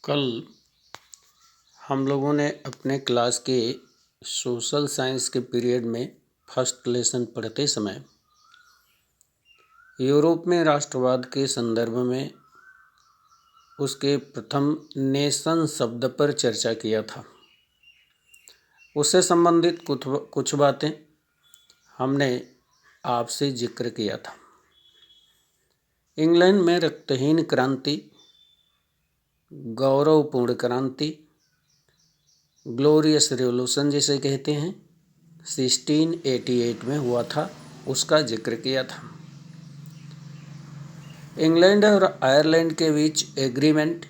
कल हम लोगों ने अपने क्लास के सोशल साइंस के पीरियड में फर्स्ट लेसन पढ़ते समय यूरोप में राष्ट्रवाद के संदर्भ में उसके प्रथम नेशन शब्द पर चर्चा किया था। उससे संबंधित कुछ बातें हमने आपसे जिक्र किया था। इंग्लैंड में रक्तहीन क्रांति, गौरवपूर्ण क्रांति, ग्लोरियस रिवॉल्यूशन जिसे कहते हैं, 1688 में हुआ था, उसका जिक्र किया था। इंग्लैंड और आयरलैंड के बीच एग्रीमेंट,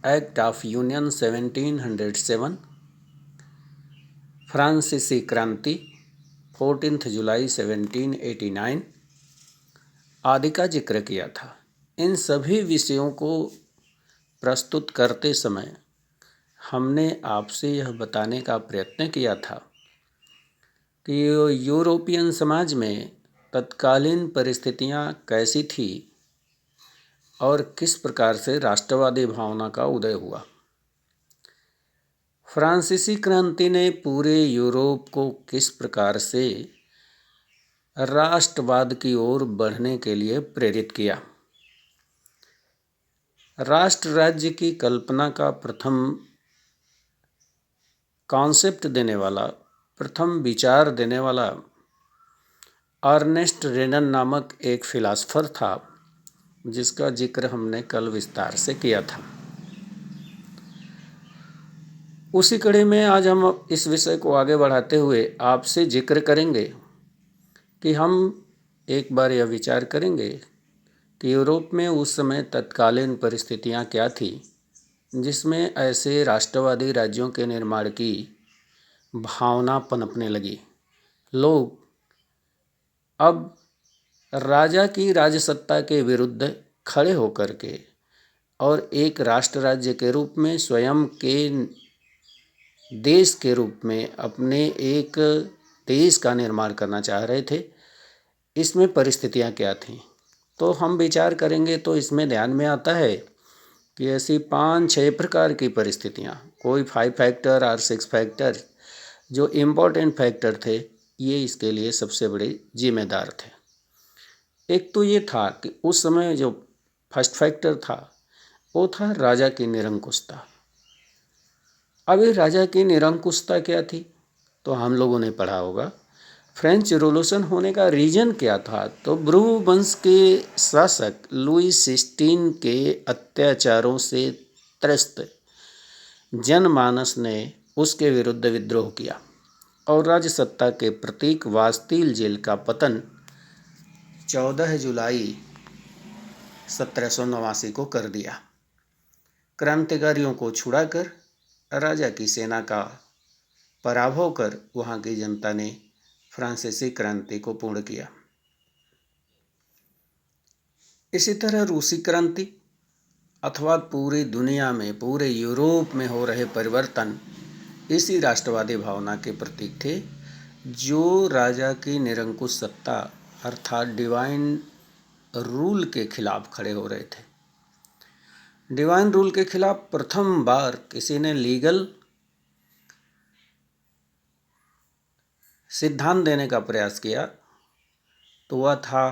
एक्ट ऑफ यूनियन 1707, फ्रांसीसी क्रांति 14 जुलाई 1789 आदि का जिक्र किया था। इन सभी विषयों को प्रस्तुत करते समय हमने आपसे यह बताने का प्रयत्न किया था कि यूरोपियन समाज में तत्कालीन परिस्थितियां कैसी थी और किस प्रकार से राष्ट्रवादी भावना का उदय हुआ। फ्रांसीसी क्रांति ने पूरे यूरोप को किस प्रकार से राष्ट्रवाद की ओर बढ़ने के लिए प्रेरित किया। राष्ट्र राज्य की कल्पना का प्रथम कॉन्सेप्ट देने वाला, प्रथम विचार देने वाला अर्नेस्ट रेनन नामक एक फिलासफर था, जिसका जिक्र हमने कल विस्तार से किया था। उसी कड़ी में आज हम इस विषय को आगे बढ़ाते हुए आपसे जिक्र करेंगे कि हम एक बार यह विचार करेंगे कि यूरोप में उस समय तत्कालीन परिस्थितियां क्या थी, जिसमें ऐसे राष्ट्रवादी राज्यों के निर्माण की भावना पनपने लगी। लोग अब राजा की राजसत्ता के विरुद्ध खड़े होकर के और एक राष्ट्र राज्य के रूप में, स्वयं के देश के रूप में अपने एक देश का निर्माण करना चाह रहे थे। इसमें परिस्थितियां क्या थीं, तो हम विचार करेंगे तो इसमें ध्यान में आता है कि ऐसी 5-6 प्रकार की परिस्थितियां, कोई 5 फैक्टर और 6 फैक्टर जो इम्पोर्टेंट फैक्टर थे, ये इसके लिए सबसे बड़े जिम्मेदार थे। एक तो ये था कि उस समय जो फर्स्ट फैक्टर था वो था राजा की निरंकुशता। अब ये राजा की निरंकुशता क्या थी, तो हम लोगों ने पढ़ा होगा। फ्रेंच रिवॉल्यूशन होने का रीजन क्या था, तो ब्रू वंश के शासक लुई 16 के अत्याचारों से त्रस्त जनमानस ने उसके विरुद्ध विद्रोह किया और राजसत्ता के प्रतीक बास्तिल जेल का पतन 14 जुलाई 1789 को कर दिया। क्रांतिकारियों को छुड़ाकर राजा की सेना का पराभव कर वहां की जनता ने फ्रांसीसी क्रांति को पूर्ण किया। इसी तरह रूसी क्रांति अथवा पूरी दुनिया में, पूरे यूरोप में हो रहे परिवर्तन इसी राष्ट्रवादी भावना के प्रतीक थे, जो राजा की निरंकुश सत्ता अर्थात डिवाइन रूल के खिलाफ खड़े हो रहे थे। डिवाइन रूल के खिलाफ प्रथम बार किसी ने लीगल सिद्धांत देने का प्रयास किया तो वह था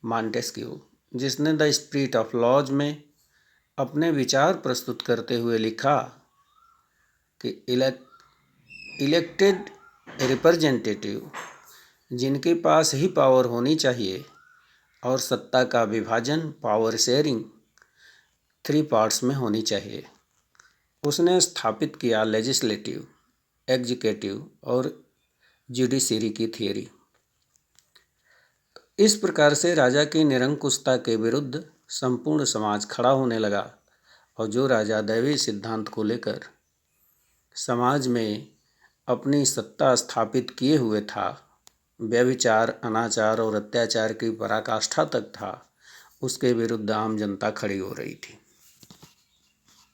मॉन्टेस्क्यू, जिसने द स्पिरिट ऑफ लॉज में अपने विचार प्रस्तुत करते हुए लिखा कि इलेक्टेड रिप्रेजेंटेटिव जिनके पास ही पावर होनी चाहिए और सत्ता का विभाजन, पावर शेयरिंग 3 पार्ट्स में होनी चाहिए। उसने स्थापित किया लेजिस्लेटिव, एग्जीक्यूटिव और जुडिशरी की थियरी। इस प्रकार से राजा की निरंकुशता के विरुद्ध संपूर्ण समाज खड़ा होने लगा और जो राजा दैवी सिद्धांत को लेकर समाज में अपनी सत्ता स्थापित किए हुए था, व्यभिचार, अनाचार और अत्याचार की पराकाष्ठा तक था, उसके विरुद्ध आम जनता खड़ी हो रही थी।